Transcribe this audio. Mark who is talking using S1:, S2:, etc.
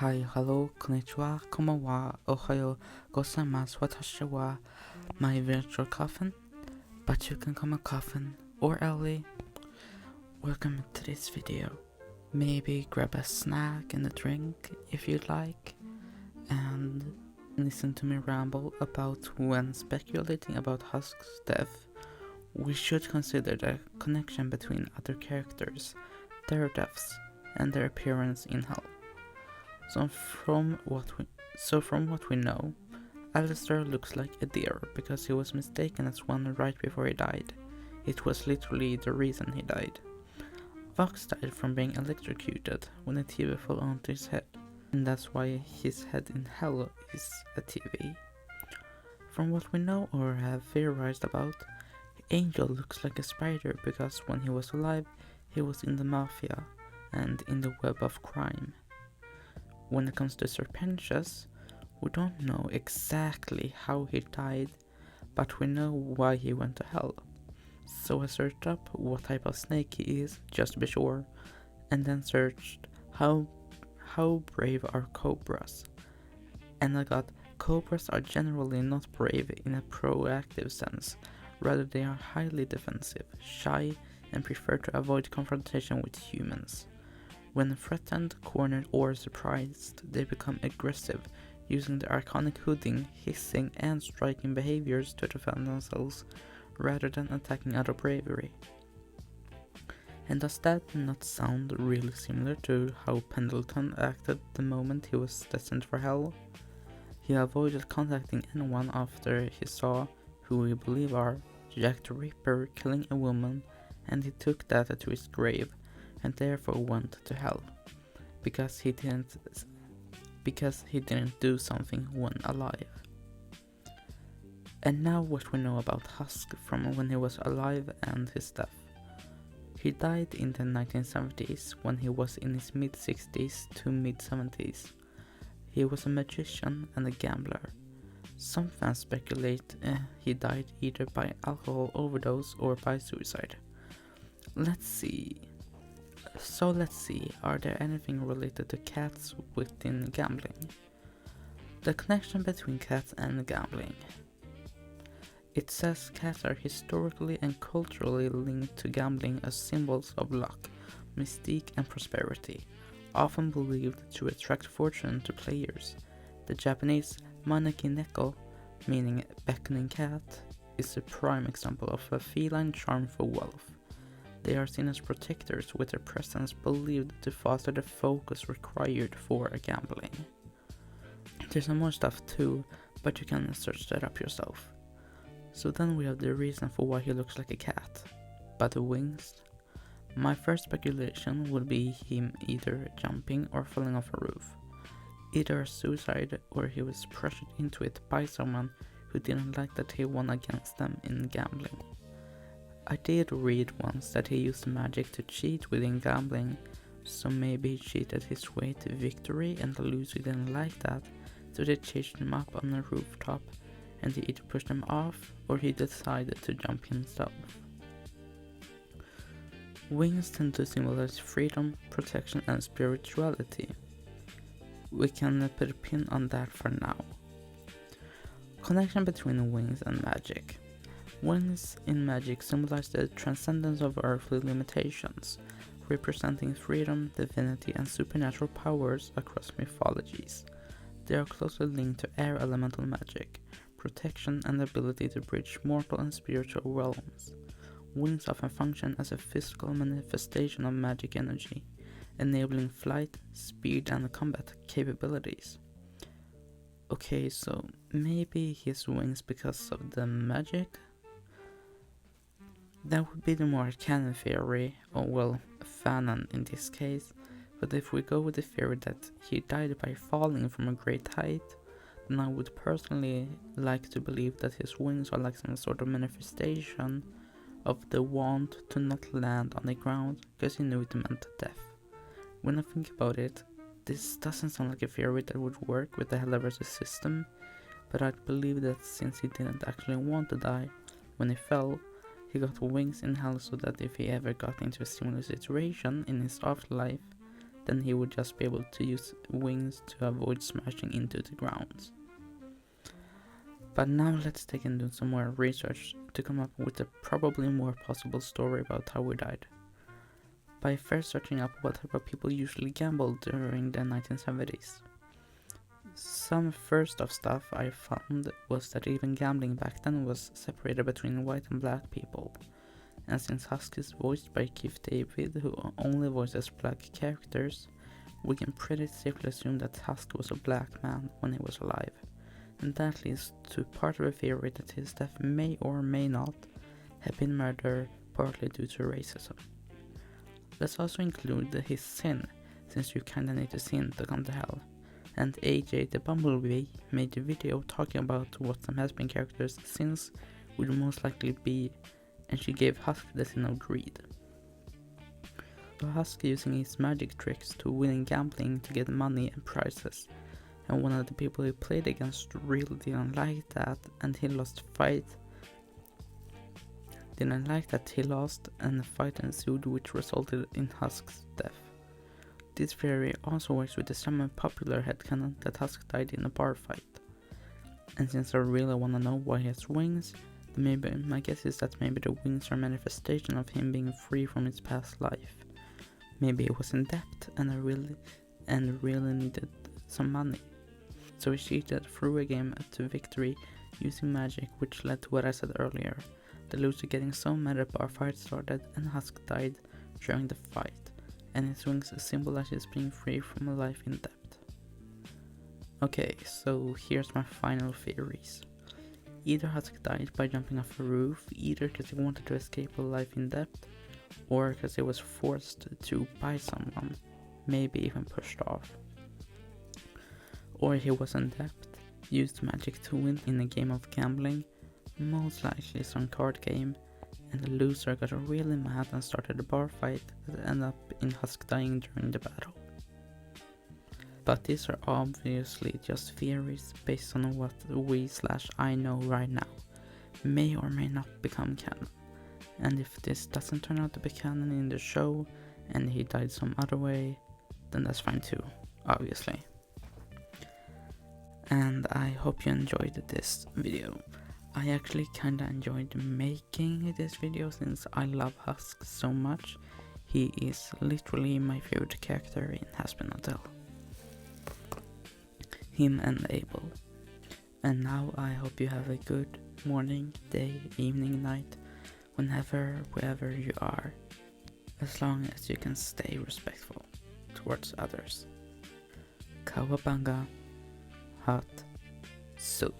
S1: Hi, hello, konnichiwa, konbanwa, ohayo, gozaimasu, watashi wa my virtual coffin, but you can call me coffin or Ellie. Welcome to this video. Maybe grab a snack and a drink if you'd like, and listen to me ramble about when speculating about Husk's death. We should consider the connection between other characters, their deaths, and their appearance in Hell. So from what we know, Alistair looks like a deer because he was mistaken as one right before he died. It was literally the reason he died. Vox died from being electrocuted when a TV fell onto his head, and that's why his head in hell is a TV. From what we know or have theorized about, Angel looks like a spider because when he was alive, he was in the mafia and in the web of crime. When it comes to Serpentius, we don't know exactly how he died, but we know why he went to hell. So I searched up what type of snake he is, just to be sure, and then searched how brave are cobras. And I got cobras are generally not brave in a proactive sense, rather they are highly defensive, shy, and prefer to avoid confrontation with humans. When threatened, cornered, or surprised, they become aggressive, using their iconic hooting, hissing, and striking behaviors to defend themselves, rather than attacking out of bravery. And does that not sound really similar to how Pendleton acted the moment he was destined for hell? He avoided contacting anyone after he saw, who we believe are, Jack the Ripper killing a woman, and he took that to his grave, and therefore went to hell, because he didn't do something when alive. And now what we know about Husk from when he was alive and his death. He died in the 1970s when he was in his mid-60s to mid-70s. He was a magician and a gambler. Some fans speculate he died either by alcohol overdose or by suicide. Let's see, are there anything related to cats within gambling? The connection between cats and gambling. It says cats are historically and culturally linked to gambling as symbols of luck, mystique, and prosperity, often believed to attract fortune to players. The Japanese maneki neko, meaning beckoning cat, is a prime example of a feline charm for wealth. They are seen as protectors with their presence believed to foster the focus required for gambling. There's some more stuff too, but you can search that up yourself. So then we have the reason for why he looks like a cat. But the wings? My first speculation would be him either jumping or falling off a roof. Either a suicide or he was pressured into it by someone who didn't like that he won against them in gambling. I did read once that he used magic to cheat within gambling, so maybe he cheated his way to victory and Lucy didn't like that, so they chased him up on a rooftop and he either pushed him off or he decided to jump himself. Wings tend to symbolize freedom, protection, and spirituality. We can put a pin on that for now. Connection between wings and magic. Wings in magic symbolize the transcendence of earthly limitations, representing freedom, divinity, and supernatural powers across mythologies. They are closely linked to air elemental magic, protection, and the ability to bridge mortal and spiritual realms. Wings often function as a physical manifestation of magic energy, enabling flight, speed, and combat capabilities. Okay, so maybe his wings because of the magic? That would be the more canon theory, or well, fanon in this case, but if we go with the theory that he died by falling from a great height, then I would personally like to believe that his wings are like some sort of manifestation of the want to not land on the ground because he knew it meant death. When I think about it, this doesn't sound like a theory that would work with the Helliverse system, but I'd believe that since he didn't actually want to die when he fell, he got wings in hell so that if he ever got into a similar situation in his afterlife, then he would just be able to use wings to avoid smashing into the ground. But now let's take and do some more research to come up with a probably more possible story about how we died. By first searching up what type of people usually gambled during the 1970s. Some first off stuff I found was that even gambling back then was separated between white and black people. And since Husk is voiced by Keith David, who only voices black characters, we can pretty safely assume that Husk was a black man when he was alive. And that leads to part of the theory that his death may or may not have been murder partly due to racism. Let's also include his sin, since you kinda need to sin to come to hell. And AJ the Bumblebee made a video talking about what some Hazbin characters' sins would most likely be, and she gave Husk the sin of greed. So Husk using his magic tricks to win in gambling to get money and prizes, and one of the people he played against really didn't like that, and he lost fight. Didn't like that he lost, and a fight ensued which resulted in Husk's death. This theory also works with the semi-popular headcanon that Husk died in a bar fight. And since I really wanna know why he has wings, maybe my guess is that maybe the wings are a manifestation of him being free from his past life. Maybe he was in debt and really needed some money. So he cheated through a game to victory using magic, which led to what I said earlier. The loser getting so mad that bar fight started and Husk died during the fight, and his wings symbolizes being free from a life in debt. Okay, so here's my final theories. Either Husk died by jumping off a roof, either because he wanted to escape a life in debt, or because he was forced to by someone, maybe even pushed off. Or he was in debt, used magic to win in a game of gambling, most likely some card game, and the loser got really mad and started a bar fight that ended up in Husk dying during the battle. But these are obviously just theories based on what I know right now, may or may not become canon. And if this doesn't turn out to be canon in the show, and he died some other way, then that's fine too, obviously. And I hope you enjoyed this video. I actually kinda enjoyed making this video since I love Husk so much. He is literally my favorite character in Hazbin Hotel. Him and Abel. And now I hope you have a good morning, day, evening, night, wherever you are, as long as you can stay respectful towards others. Kawabanga hot soup.